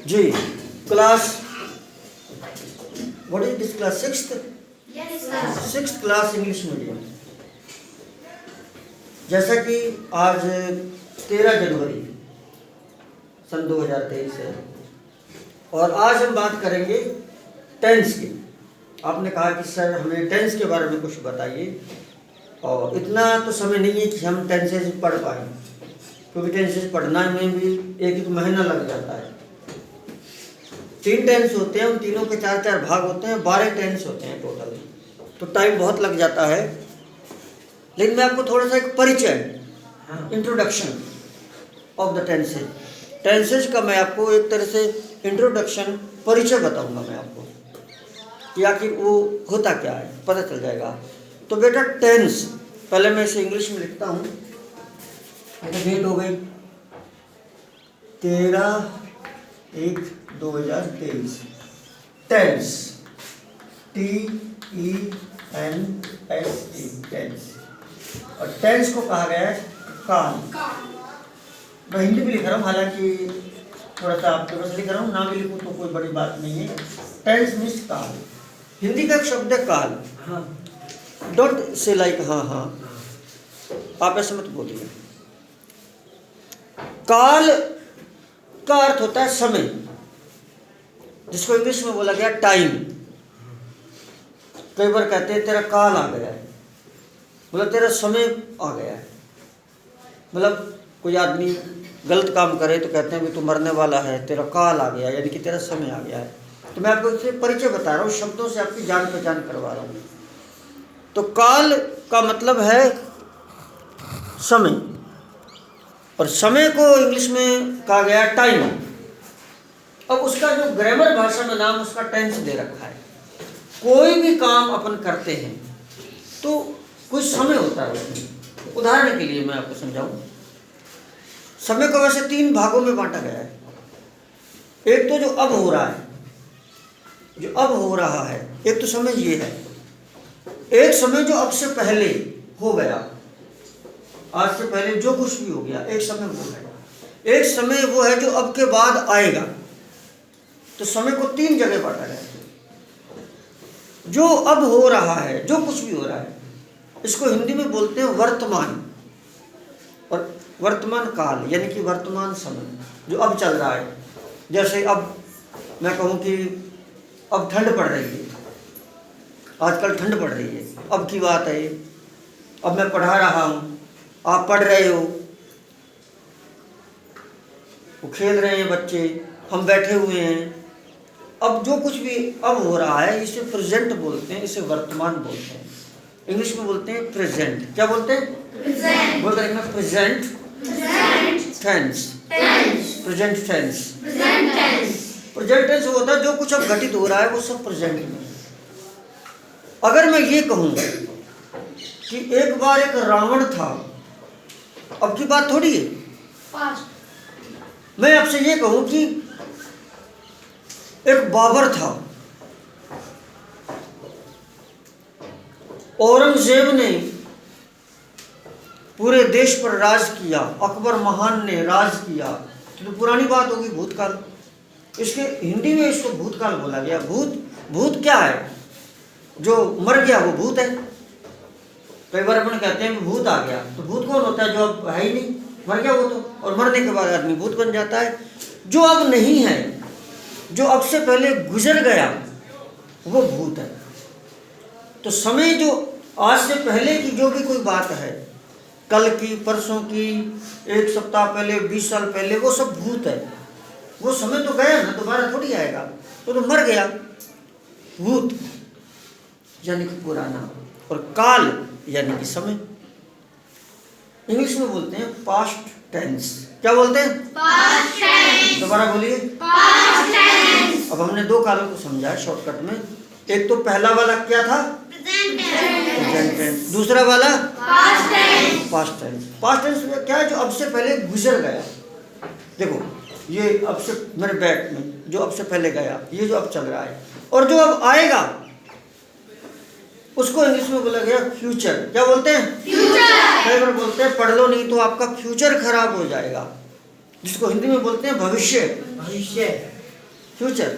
Ji class, what is this class? Sixth class English medium. जैसा कि आज 13 जनवरी सन 2023 है और आज हम बात करेंगे टेंस की। आपने कहा कि सर हमें टेंस के बारे में कुछ बताइए, और इतना तो समय नहीं है कि हम टेंसेस पढ़ पाएँ, क्योंकि टेंसेस पढ़ना में भी एक महीना लग जाता है। 3 टेंस होते हैं, उन तीनों के 4-4 भाग होते हैं, 12 टेंस होते हैं टोटल, तो टाइम बहुत लग जाता है। लेकिन मैं आपको थोड़ा सा एक परिचय, इंट्रोडक्शन ऑफ द टेंसेज का मैं आपको एक तरह से इंट्रोडक्शन, परिचय बताऊंगा मैं आपको कि आखिर वो होता क्या है, पता चल जाएगा। तो बेटा टेंस, पहले मैं इसे इंग्लिश में लिखता हूँ। डेट हो गई 13/1/2023। Tense, TENSE, tense. और टेंस को कहा गया है काल। मैं हिंदी भी लिख रहा हूँ, हालांकि थोड़ा सा आपके पास लिख रहा हूँ, ना भी लिखूँ तो कोई बड़ी बात नहीं है। टेंस मीन्स काल। हिंदी का एक शब्द है काल। डोंट से लाइक हाँ हाँ, आप ऐसे मत बोलिए। काल का अर्थ होता है समय, जिसको इंग्लिश में बोला गया टाइम। कई बार कहते हैं तेरा काल आ गया है, मतलब तेरा समय आ गया है। मतलब कोई आदमी गलत काम करे तो कहते हैं भी तू मरने वाला है, तेरा काल आ गया, यानी कि तेरा समय आ गया है। तो मैं आपको इससे परिचय बता रहा हूँ, शब्दों से आपकी जान पहचान करवा रहा हूँ। तो काल का मतलब है समय, और समय को इंग्लिश में कहा गया टाइम। अब उसका जो ग्रामर भाषा में नाम उसका टेंस दे रखा है। कोई भी काम अपन करते हैं तो कुछ समय होता है उसमें। उदाहरण के लिए मैं आपको समझाऊं, समय को वैसे 3 भागों में बांटा गया है। एक तो जो अब हो रहा है, जो अब हो रहा है, एक तो समय ये है। एक समय जो अब से पहले हो गया, आज से पहले जो कुछ भी हो गया, एक समय वो है। एक समय वो है जो अब के बाद आएगा। तो समय को 3 जगह बांटा गया है। जो अब हो रहा है, जो कुछ भी हो रहा है, इसको हिंदी में बोलते हैं वर्तमान, और वर्तमान काल यानी कि वर्तमान समय जो अब चल रहा है। जैसे अब मैं कहूँ कि अब ठंड पड़ रही है, आजकल ठंड पड़ रही है, अब की बात है ये। अब मैं पढ़ा रहा हूँ, आप पढ़ रहे हो, वो खेल रहे हैं बच्चे, हम बैठे हुए हैं। अब जो कुछ भी अब हो रहा है, इसे प्रेजेंट बोलते हैं, इसे वर्तमान बोलते हैं। इंग्लिश में बोलते हैं प्रेजेंट। क्या बोलते हैं? प्रेजेंट। बोल रहे हैं present tense. Present tense. Present tense होता है जो कुछ अब घटित हो रहा है वो सब प्रेजेंट में। अगर मैं ये कहूँ कि एक बार एक रावण था, अब की बात थोड़ी है। मैं आपसे ये कहूँ कि एक बाबर था, औरंगजेब ने पूरे देश पर राज किया, अकबर महान ने राज किया, तो पुरानी बात होगी, भूतकाल। इसके हिंदी में इसको भूतकाल बोला गया। भूत क्या है? जो मर गया वो भूत है। कई बार अपन कहते हैं भूत आ गया, तो भूत कौन होता है? जो अब है ही नहीं, मर गया वो तो, और मरने के बाद आदमी भूत बन जाता है। जो अब नहीं है, जो अब से पहले गुजर गया, वो भूत है। तो समय जो आज से पहले की जो भी कोई बात है, कल की, परसों की, 1 सप्ताह पहले, 20 साल पहले, वो सब भूत है। वो समय तो गया ना, दोबारा थोड़ी आएगा, तो मर गया। भूत यानी कि पुराना, और काल यानी कि समय। इंग्लिश में बोलते हैं पास्ट टेंस। क्या बोलते हैं? Past tense. दोबारा बोलिए। Past tense. अब हमने 2 कालों को समझा है शॉर्टकट में। एक तो पहला वाला क्या था? Present tense. दूसरा वाला past tense. Past tense. Past tense क्या है? जो अब से पहले गुजर गया। देखो ये अब से मेरे बैक में जो अब से पहले गया, ये जो अब चल रहा है, और जो अब आएगा उसको इंग्लिश में बोला गया फ्यूचर। क्या बोलते हैं? फ्यूचर। कई बार बोलते हैं पढ़ लो नहीं तो आपका फ्यूचर खराब हो जाएगा, जिसको हिंदी में बोलते हैं भविष्य। भविष्य फ्यूचर,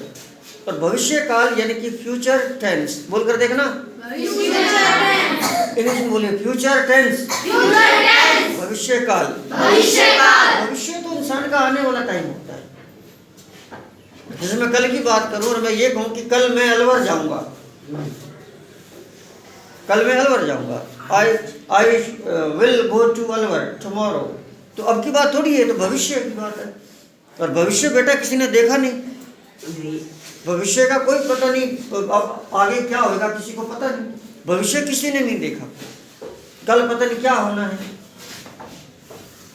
और भविष्य काल यानी कि फ्यूचर टेंस। बोलकर देखना, इंग्लिश में बोलिए, फ्यूचर टेंस, भविष्य काल। भविष्य तो इंसान का आने वाला टाइम होता है। जैसे मैं कल की बात करूं और मैं ये कहूं कि कल मैं अलवर जाऊंगा, कल मैं अलवर जाऊंगा, I will go to Alwar tomorrow, तो अब की बात थोड़ी है, तो भविष्य की बात है। और भविष्य बेटा किसी ने देखा नहीं, भविष्य का कोई पता नहीं, अब आगे क्या होगा किसी को पता नहीं, भविष्य किसी ने नहीं देखा, कल पता नहीं क्या होना है।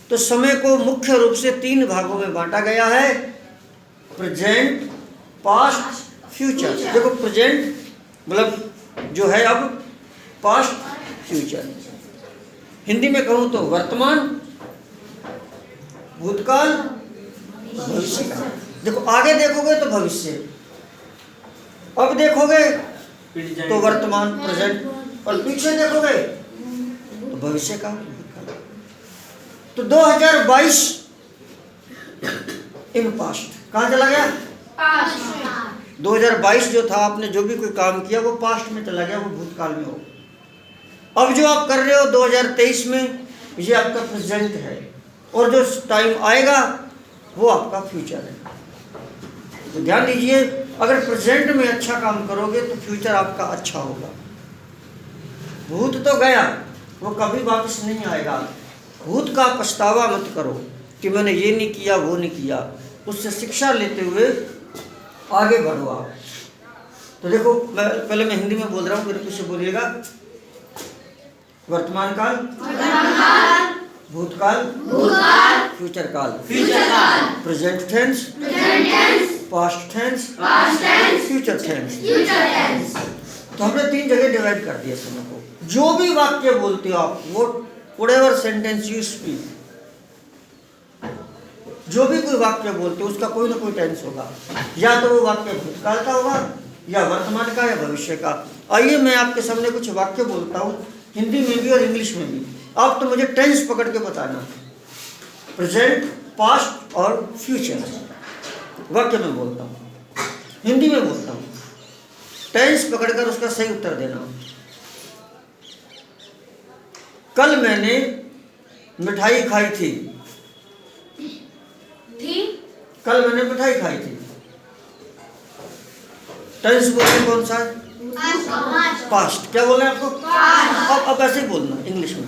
तो समय को मुख्य रूप से 3 भागों में बांटा गया है, प्रेजेंट, पास्ट, फ्यूचर। देखो प्रेजेंट मतलब जो है अब, पास्ट, फ्यूचर। हिंदी में कहूँ तो वर्तमान, भूतकाल, भविष्य काल। देखो आगे देखोगे तो भविष्य, अब देखोगे तो वर्तमान प्रेजेंट, और पीछे देखोगे तो भविष्य का। तो 2022 इन पास्ट, कहाँ चला गया? 2022 जो था, आपने जो भी कोई काम किया वो पास्ट में चला गया, वो भूतकाल में हो। अब जो आप कर रहे हो 2023 में, ये आपका प्रेजेंट है, और जो टाइम आएगा वो आपका फ्यूचर है। तो ध्यान दीजिए, अगर प्रेजेंट में अच्छा काम करोगे तो फ्यूचर आपका अच्छा होगा। भूत तो गया, वो कभी वापस नहीं आएगा। भूत का पछतावा मत करो कि मैंने ये नहीं किया, वो नहीं किया, उससे शिक्षा लेते हुए आगे बढ़ो आप। तो देखो पहले मैं हिंदी में बोल रहा हूँ, फिर पीछे बोलिएगा। वर्तमान काल, भूतकाल, फ्यूचर काल, present tense, past tense, future tense. तो हमने 3 जगह डिवाइड कर दिया समय को। जो भी वाक्य बोलते हो आप, वो व्हाटएवर सेंटेंस यू स्पीक, जो भी कोई वाक्य बोलते हो उसका कोई ना कोई टेंस होगा, या तो वो वाक्य भूतकाल का होगा, या वर्तमान का, या भविष्य का। आइए मैं आपके सामने कुछ वाक्य बोलता हूँ, हिंदी में भी और इंग्लिश में भी। आप तो मुझे टेंस पकड़ के बताना, प्रेजेंट, पास्ट और फ्यूचर। वाक्य में बोलता हूँ, हिंदी में बोलता हूँ, टेंस पकड़कर उसका सही उत्तर देना। कल मैंने मिठाई खाई थी। कल मैंने मिठाई खाई थी। टेंस बोलना कौन सा है? पास्ट। क्या बोल रहे हैं आपको? अब ऐसे ही बोलना इंग्लिश में।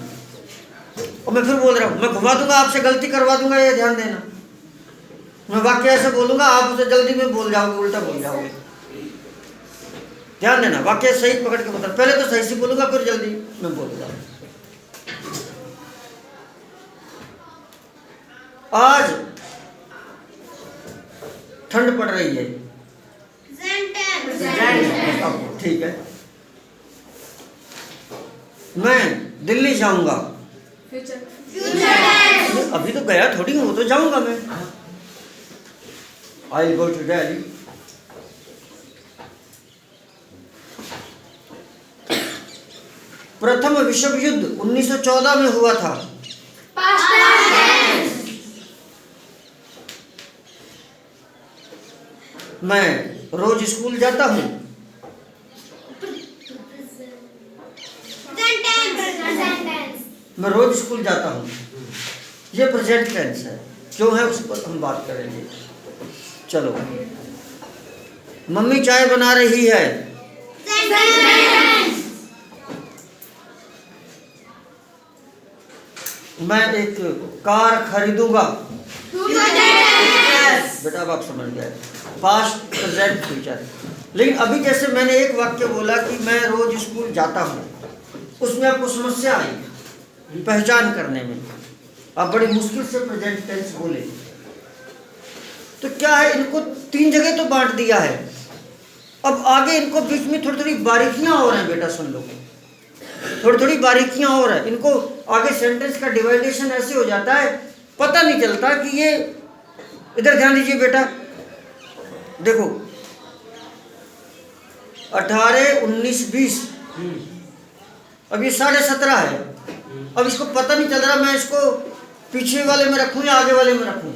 और मैं फिर बोल रहा हूँ, मैं घुमा दूंगा, आपसे गलती करवा दूंगा, ये ध्यान देना। मैं वाक्य ऐसे बोलूंगा, आप उसे जल्दी में बोल जाओगे, उल्टा बोल जाओगे। ध्यान देना, वाक्य सही पकड़ के बता। पहले तो सही से बोलूंगा, फिर जल्दी मैं बोलूंगा। आज ठंड पड़ रही है। ठीक है। मैं दिल्ली जाऊंगा। अभी तो गया थोड़ी हूँ, तो जाऊंगा मैं। I will go to Delhi. प्रथम विश्व युद्ध 1914 में हुआ था। मैं रोज स्कूल जाता हूँ। मैं रोज स्कूल जाता हूँ। ये प्रेजेंट टेंस है, जो है उस पर हम बात करेंगे। चलो, मम्मी चाय बना रही है। मैं एक कार खरीदूंगा। बेटा अब आप समझ गए, पास्ट, प्रेजेंट, फ्यूचर। लेकिन अभी जैसे मैंने एक वाक्य बोला कि मैं रोज स्कूल जाता हूँ, उसमें आपको समस्या आई पहचान करने में, आप बड़ी मुश्किल से प्रेजेंट टेंस बोले। तो क्या है, इनको 3 जगह तो बांट दिया है। अब आगे इनको बीच में थोड़ी थोड़ी बारीकियां हो रही हैं। बेटा सुन लो, थोड़ी थोड़ी बारीकियां हो रहा है इनको। आगे सेंटेंस का डिवाइडेशन ऐसे हो जाता है, पता नहीं चलता कि ये, इधर ध्यान दीजिए बेटा। देखो 18, 19, 20, अब ये 17.5 है। अब इसको पता नहीं चल रहा मैं इसको पीछे वाले में रखूं या आगे वाले में रखूं।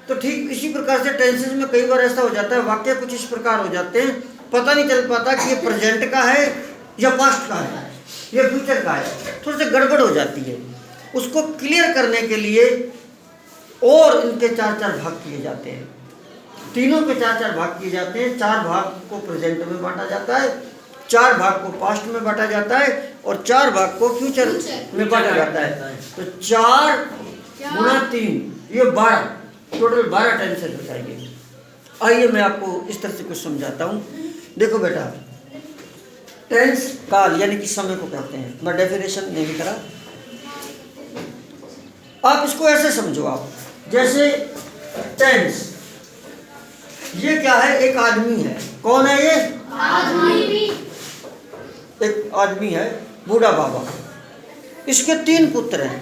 तो ठीक इसी प्रकार से टेंसेस में कई बार ऐसा हो जाता है, वाक्य कुछ इस प्रकार हो जाते हैं, पता नहीं चल पाता कि ये प्रेजेंट का है या पास्ट का है या फ्यूचर का है, थोड़ी सी गड़बड़ हो जाती है। उसको क्लियर करने के लिए और इनके 4-4 भाग किए जाते हैं, तीनों के 4-4 भाग किए जाते हैं। 4 भाग को प्रेजेंट में बांटा जाता है, 4 भाग को पास्ट में बांटा जाता है और 4 भाग को फ्यूचर में बांटा जाता है। तो 4 गुणा 3 ये 12, टोटल 12 टेंसेस हो जाएंगे। आइए मैं आपको इस तरह से कुछ समझाता हूँ। देखो बेटा, टेंस काल यानी कि समय को कहते हैं। मैं डेफिनेशन नहीं लिख रहा, आप इसको ऐसे समझो। आप जैसे टेंस, ये क्या है? एक आदमी है। कौन है ये? आदमी। एक आदमी है, बूढ़ा बाबा। इसके 3 पुत्र हैं।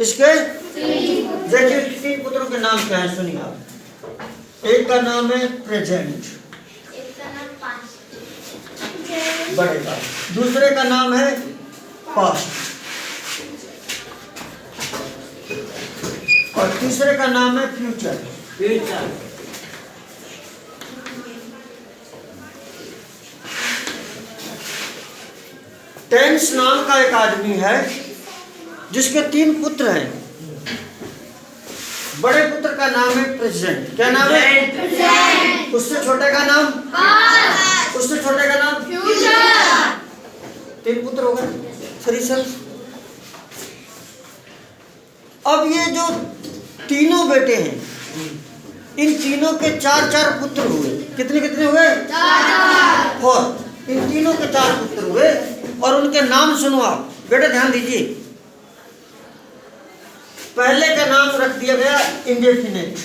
इसके देखिए 3 पुत्रों के नाम क्या हैं, सुनिए आप। एक का नाम है प्रेजेंट, बड़े का। दूसरे का नाम है पास्ट और तीसरे का नाम है फ्यूचर। टेंस नाम का एक आदमी है जिसके 3 पुत्र हैं। बड़े पुत्र का नाम है प्रेजेंट। क्या नाम है? प्रेजेंट। उससे छोटे का नाम पास्ट। उससे छोटे का नाम फ्यूचर। 3 पुत्र हो गए। सर अब ये जो तीनों बेटे हैं, इन तीनों के 4-4 पुत्र हुए। कितने कितने हुए? 4। और इन तीनों के 4 पुत्र हुए और उनके नाम सुनो आप बेटा, ध्यान दीजिए। पहले का नाम रख दिया गया इंडेफिनिट,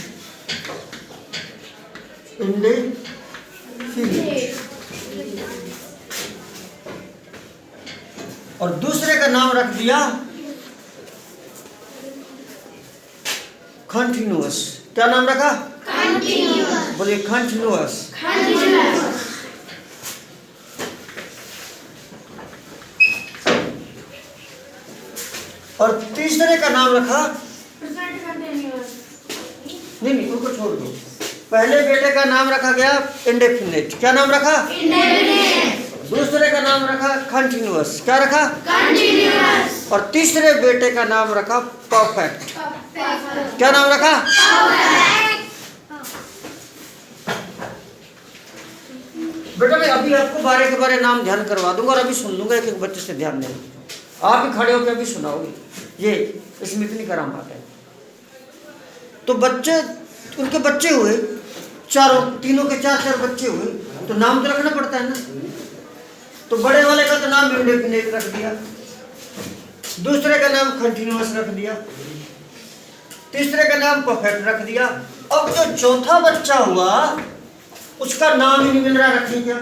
और दूसरे का नाम रख दिया कंटिन्यूअस। क्या नाम रखा? कंटिन्यूअस। बोलिए कंटिन्यूअस। और तीसरे का नाम रखा नहीं, उनको छोड़ दो। पहले बेटे का नाम रखा गया इंडेफिनिट। क्या नाम रखा? इंडेफिनिट। दूसरे का नाम रखा कंटिन्यूअस। क्या रखा? कंटिन्यूअस। और तीसरे बेटे का नाम रखा परफेक्ट। क्या नाम रखा? बेटा मैं अभी आपको बारे के बारे नाम ध्यान करवा दूंगा और अभी सुन लूंगा एक एक बच्चे से। ध्यान दें, आप ही खड़े होकर अभी सुनाओगे। ये इसमें इतनी कराम बात है। तो बच्चे, उनके बच्चे हुए चारों, तीनों के 4-4 बच्चे हुए, तो नाम तो रखना पड़ता है ना। तो बड़े वाले का तो नाम इंडेफिनिट रख दिया, दूसरे का नाम कंटिन्यूअस रख दिया, तीसरे का नाम परफेक्ट रख दिया। अब जो चौथा बच्चा हुआ उसका नाम ही नहीं मिल रहा रखने क्या।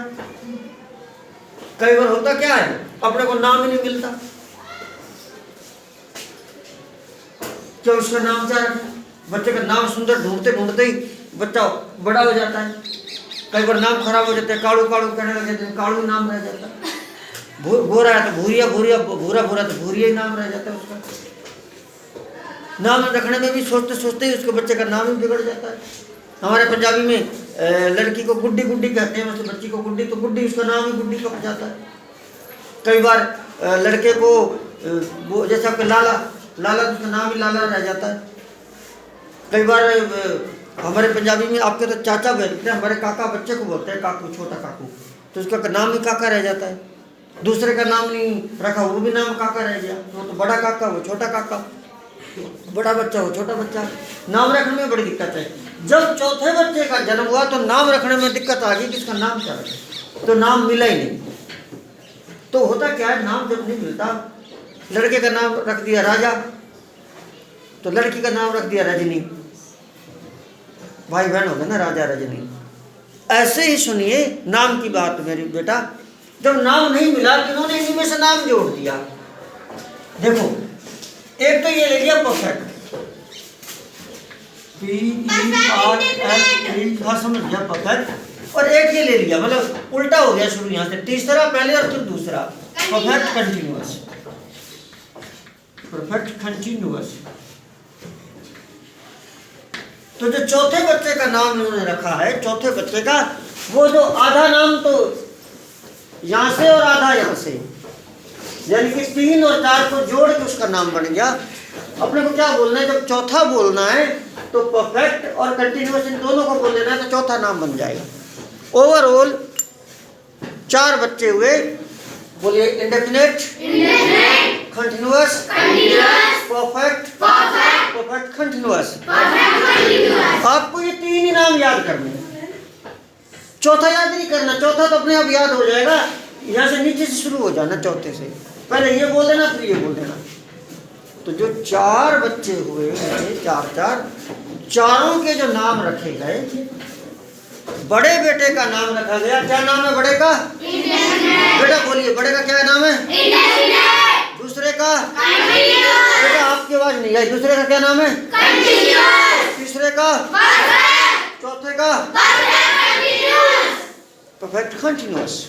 कई बार होता क्या है, अपने को नाम ही नहीं मिलता, क्या उसका नाम क्या रखें। बच्चे का नाम सुंदर ढूंढते ढूंढते ही बच्चा बड़ा हो जाता है। कई बार नाम खराब हो जाता है, काड़ू काड़ू कहने लगे तो काड़ू नाम रह जाता है। भूरा है तो भूरिया, भूरिया भूरा भूरा तो भूरिया ही नाम रह जाता है उसका। नाम रखने में भी सोचते सोचते ही उसके बच्चे का नाम ही बिगड़ जाता है। हमारे पंजाबी में लड़की को गुड्डी गुड्डी कहते हैं, वैसे बच्ची को गुड्डी, तो गुड्डी उसका नाम ही गुड्डी का हो जाता है। कई बार लड़के को जैसे आपके लाला, लाला तो उसका नाम ही लाला रह जाता है। कई बार हमारे पंजाबी में आपके तो चाचा बोलते हैं, हमारे काका बच्चे को बोलते हैं काकू, छोटा काकू, तो उसका नाम ही काका रह जाता है। दूसरे का नाम नहीं रखा, वो भी नाम काका रह गया। तो बड़ा काका, वो छोटा काका, बड़ा बच्चा हो छोटा बच्चा। नाम रखने में बड़ी दिक्कत है। जब चौथे बच्चे का जन्म हुआ तो नाम रखने में दिक्कत आ गई कि इसका नाम क्या रखे, तो नाम मिला ही नहीं। तो होता क्या है, नाम जब नहीं मिलता, लड़के का नाम रख दिया राजा, तो लड़की का नाम रख दिया रजनी। भाई बहन हो गए ना, राजा रजनी। ऐसे ही सुनिए नाम की बात मेरी बेटा। जब नाम नहीं मिला तो इन्होंने इसी में से नाम जोड़ दिया। देखो, एक तो ये ले लिया परफेक्ट, हाँ समझ गया परफेक्ट, और एक ये ले लिया, मतलब उल्टा हो गया शुरू यहाँ से, तीसरा पहले और फिर दूसरा, परफेक्ट कंटिन्यूअस। परफेक्ट कंटिन्यूअस तो जो चौथे बच्चे का नाम इन्होंने रखा है, चौथे बच्चे का, वो जो आधा नाम तो यहाँ से और आधा यहाँ से, यानी कि 3 और 4 को जोड़ के उसका नाम बन गया। अपने को क्या बोलना है, जब चौथा बोलना है तो परफेक्ट और कंटिन्यूअस इन दोनों को बोल लेना है तो चौथा नाम बन जाएगा। ओवरऑल 4 बच्चे हुए, बोलिए indefinite, continuous, perfect, perfect continuous. आपको ये 3 ही नाम याद करने हैं, चौथा याद नहीं करना। चौथा तो अपने आप याद हो जाएगा, यहाँ से नीचे से शुरू हो जाना, चौथे से पहले ये बोल देना फिर ये बोल देना। तो जो 4 बच्चे हुए, 4 चारों के जो नाम रखे गए, बड़े बेटे का नाम रखा गया, क्या नाम है बड़े का? बेटा बोलिए, बड़े का क्या नाम है? दूसरे का? बेटा आपकी आवाज नहीं आई, दूसरे का क्या नाम है? तीसरे का? चौथे का? Perfect continuous.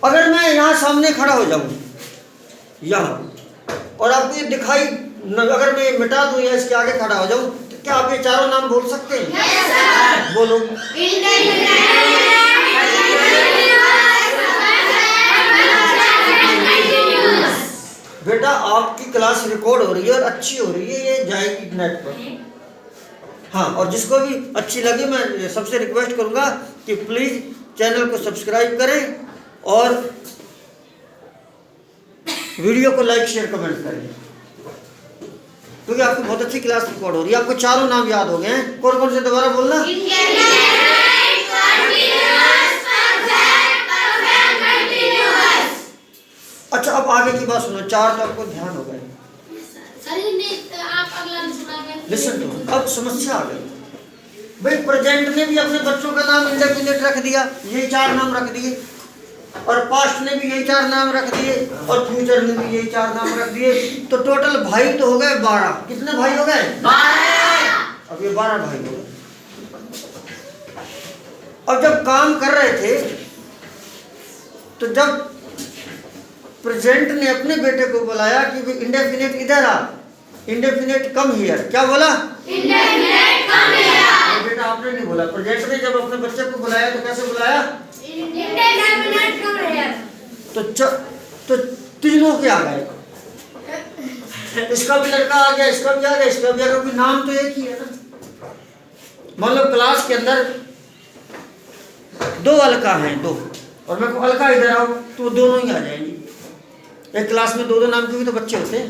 अगर मैं यहाँ सामने खड़ा हो जाऊं यहाँ, और आपको ये दिखाई, अगर मैं मिटा दूं या इसके आगे खड़ा हो जाऊं, तो क्या आप ये चारों नाम बोल सकते हैं? yes, बोलो। बेटा आपकी क्लास रिकॉर्ड हो रही है और अच्छी हो रही है, ये जाएगी नेट पर। हाँ, और जिसको भी अच्छी लगी मैं सबसे रिक्वेस्ट करूंगा कि प्लीज चैनल को सब्सक्राइब करें और वीडियो को लाइक शेयर कमेंट करें, क्योंकि आपकी बहुत अच्छी क्लास रिकॉर्ड हो रही है। आपको चारों नाम याद हो गए हैं, कौन कौन से दोबारा बोलना? अच्छा, अब आगे की बात सुनो, 4 तो आपको ध्यान हो गए। लिसन टू, अब समस्या आ गई भाई। प्रेजेंट ने भी अपने बच्चों का नाम इंडेफिनिट रख दिया, यही 4 नाम रख दिए, और पास्ट ने भी यही 4 नाम रख दिए, और फ्यूचर ने भी यही 4 नाम रख दिए। तो टोटल भाई तो हो गए 12। कितने भाई हो गए? 12। अब ये 12 भाई हो गए। अब जब काम कर रहे थे, तो जब प्रेजेंट ने अपने बेटे को बुलाया कि इंडेफिनिट इधर आ, इंडेफिनिट कम हियर, क्या बोला? Indefinite come here. बेटा आपने नहीं बोला, प्रेजेंट ने जब अपने बच्चे को बुलाया तो कैसे बुलाया? Indefinite come here. तो तीनों के आ गए, इसका भी लड़का आ गया, इसका भी आ गया, इसका भी आ गया, क्योंकि नाम तो एक ही है ना। मान लो क्लास के अंदर 2 अलका हैं, 2, और मैं को अलका इधर आओ तो दोनों ही आ जाएंगी। एक क्लास में 2-2 नाम के भी तो बच्चे होते हैं,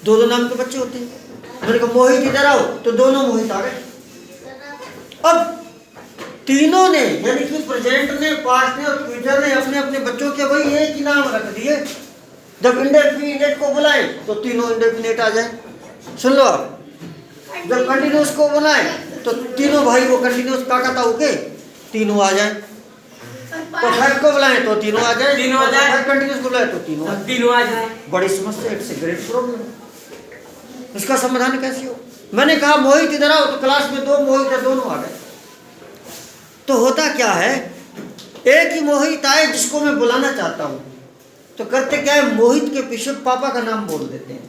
2-2 नाम के बच्चे होते हैं। मैंने कहा मोहित इधर आओ तो दोनों मोहित आ गए। अब तीनों ने, यानी कि प्रेजेंट ने, पास्ट ने और फ्यूचर ने अपने अपने बच्चों के वही एक ही नाम रख दिए। जब इंडेफिनिट को बुलाए तो तीनों इंडेफिनिट आ जाए। सुन लो आप, जब कंटिन्यूअस को बुलाए तो तीनों भाई वो कंटिन्यूअस काका ताऊ के तीनों आ जाए। परफेक्ट को बुलाए तो तीनों आ जाए, तीनों आ जाए। कंटिन्यूअस को बुलाए तो तीनों आ जाए। बड़ी समस्या, इट्स ए ग्रेट प्रॉब्लम। इसका समाधान कैसे हो? मैंने कहा मोहित इधर आओ तो क्लास में 2 मोहित है, दोनों आ गए। तो होता क्या है, एक ही मोहित आए जिसको मैं बुलाना चाहता हूं, तो करते क्या है, मोहित के पीछे पापा का नाम बोल देते हैं,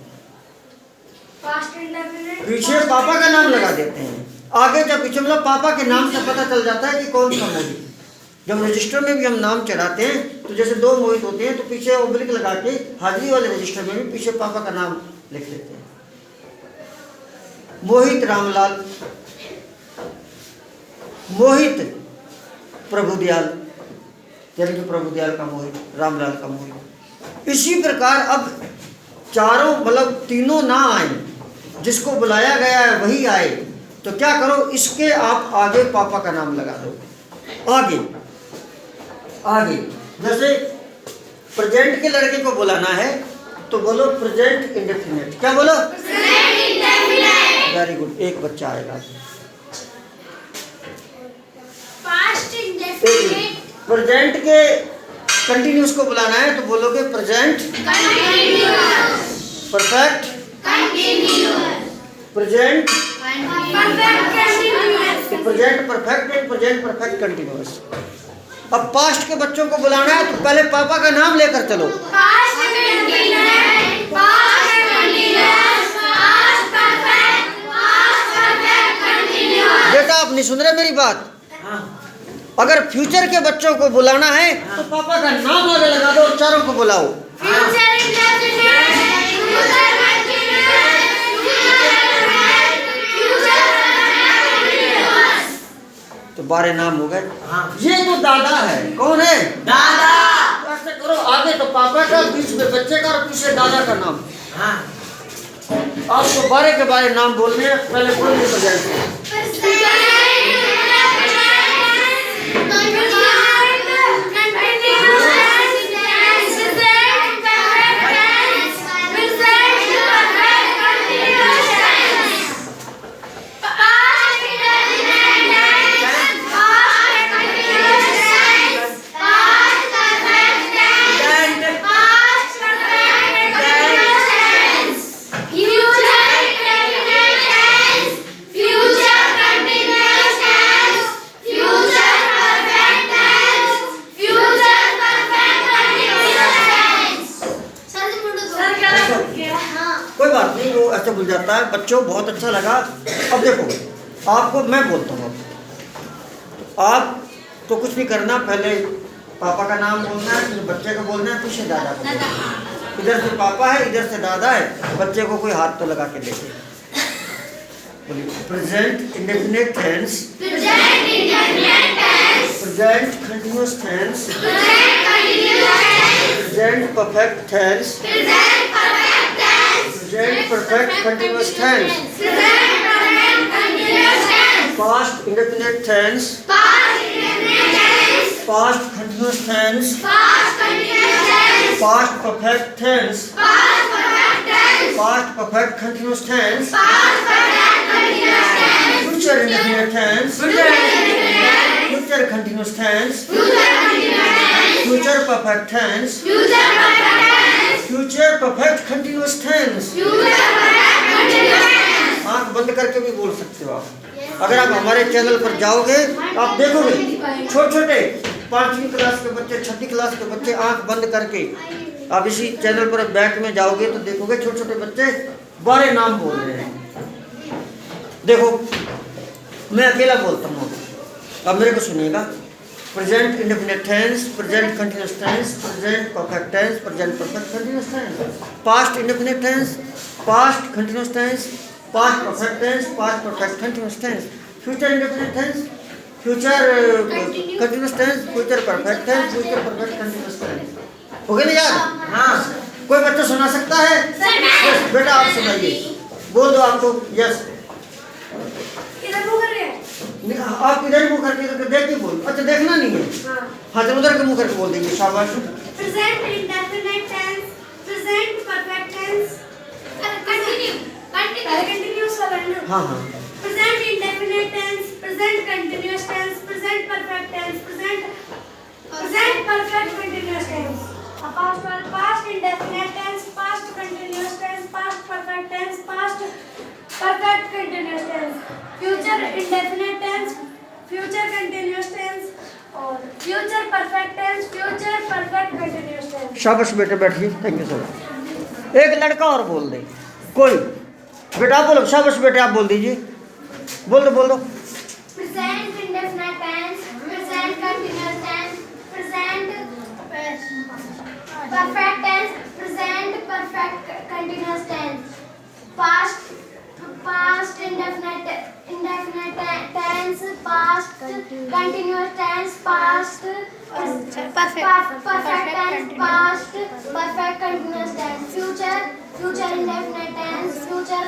पीछे पापा का नाम लगा देते हैं। आगे जब पीछे मतलब पापा के नाम से पता चल जाता है कि कौन सा मोहित। जब रजिस्टर में भी हम नाम चढ़ाते हैं तो जैसे 2 मोहित होते हैं तो पीछे ओब्लिक लगा के हाजिरी वाले रजिस्टर में भी पीछे पापा का नाम लिख देते हैं। मोहित रामलाल, मोहित प्रभुदयाल, यानी कि प्रभुदयाल का मोहित, रामलाल का मोहित। इसी प्रकार अब चारों मतलब तीनों ना आए, जिसको बुलाया गया है वही आए, तो क्या करो, इसके आप आगे पापा का नाम लगा दो। आगे आगे जैसे प्रेजेंट के लड़के को बुलाना है तो बोलो प्रेजेंट इंडेफिनिट। क्या बोलो? वेरी गुड, एक बच्चा आएगा। प्रेजेंट के कंटिन्यूअस को बुलाना है तो बोलोगे present perfect present present perfect and present perfect continuous. अब पास्ट के बच्चों को बुलाना है तो पहले पापा का नाम लेकर चलो। नहीं सुन रहे मेरी बात? हाँ। अगर फ्यूचर के बच्चों को बुलाना है तो पापा का नाम आगे लगा दो और चारों को बुलाओ। तो 12 नाम हो गए। हाँ। ये तो दादा है। कौन है? दादा। तो ऐसे करो, आगे तो पापा का, बीच में बच्चे का और पीछे दादा का नाम। हाँ। आपको 12 के 12 नाम बोलने हैं, पहले बोलने तो जाए। कोई बात नहीं, वो ऐसे भूल जाता है। बच्चों बहुत अच्छा लगा। अब देखो, आपको मैं बोलता हूँ, आप तो कुछ नहीं करना, पहले पापा का नाम बोलना है, फिर बच्चे को बोलना है, पीछे दादा को बोलना है। इधर से पापा है, इधर से दादा है। बच्चे को कोई हाथ तो लगा के देखे। बोलिए present indefinite tense, present continuous tense, present perfect tense, present perfect continuous tense, past indefinite tense, past continuous tense, past perfect tense, past perfect continuous tense, future indefinite tense, future continuous tense, future perfect tense, future perfect continuous tense. आंख बंद करके भी बोल सकते हो आप। अगर आप हमारे चैनल पर जाओगे आप देखोगे छोटे छोटे 5वीं क्लास के बच्चे, 6ठी क्लास के बच्चे आंख बंद करके, आप इसी चैनल पर बैक में जाओगे तो देखोगे छोटे छोटे बच्चे 12 नाम बोल रहे हैं। देखो मैं अकेला बोलता हूँ, अब मेरे को सुनिएगा। Present indefinite tense, present continuous tense, present perfect tense, present perfect continuous tense, past indefinite tense, past continuous tense, past perfect tense, past perfect continuous tense, future indefinite tense, future continuous tense, future perfect tense, future perfect continuous tense. हो गया ना याद? हाँ। कोई बच्चा सुना सकता है? यस बेटा आप सुनाइए, बोल दो आपको। यस आप इधर मुंह करके तो देख के बोल। अच्छा देखना नहीं है? हाँ तो उधर के मुंह करके बोल देंगे। शाबाश। Present indefinite tense, present perfect tense, continuous वाला है ना? हाँ हाँ। Present indefinite tense, present continuous tense, present perfect tense, present perfect continuous tense, past indefinite tense, past continuous tense, past perfect tense, past perfect continuous tense, future indefinite tense, future continuous tense और future perfect tense, future perfect continuous tense. शाबाश बेटे बैठिए। Thank you so much. एक लड़का और बोल दे कोई। बेटा आप बोलो। शाबाश बेटे आप बोल दीजिए। बोल दो। Present indefinite tense, present continuous tense, present perfect tense, present perfect continuous tense, past indefinite tense, past continuous tense, past perfect tense, past perfect continuous tense, future indefinite tense, future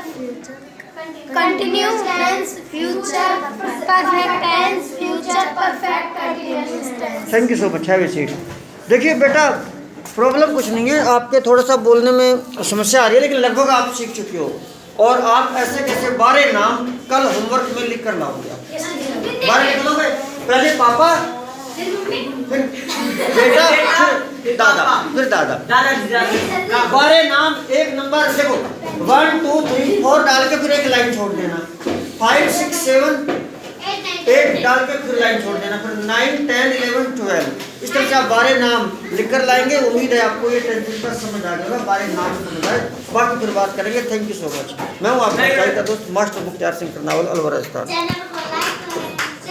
continuous tense, future perfect tense, future perfect continuous tense। Thank you so much. Have a seat. देखिए बेटा problem कुछ नहीं है, आपके थोड़ा सा बोलने में समस्या आ रही है, लेकिन लगभग आप सीख चुके हो। और आप ऐसे कैसे 12 नाम कल होमवर्क में लिख कर लाओगे। 12 लिख लोगे। पहले पापा, फिर बेटा, फिर दादा, फिर दादा। 12 नाम एक नंबर देखो 1 2 3 4 डाल के फिर एक लाइन छोड़ देना। 5 6 7 8 डाल के फिर लाइन छोड़ देना। फिर 9 10 11 12 इस तरह से आप 12 नाम लिख कर लाएंगे। उम्मीद है आपको ये टेंशन पर समझ आ जाएगा। 12 नाम समझ आए, बाकी फिर बात करेंगे। Thank you so much. मैं हूँ आपका दोस्त मास्टर मुख्तार सिंह करनावल, अलवर राजस्थान।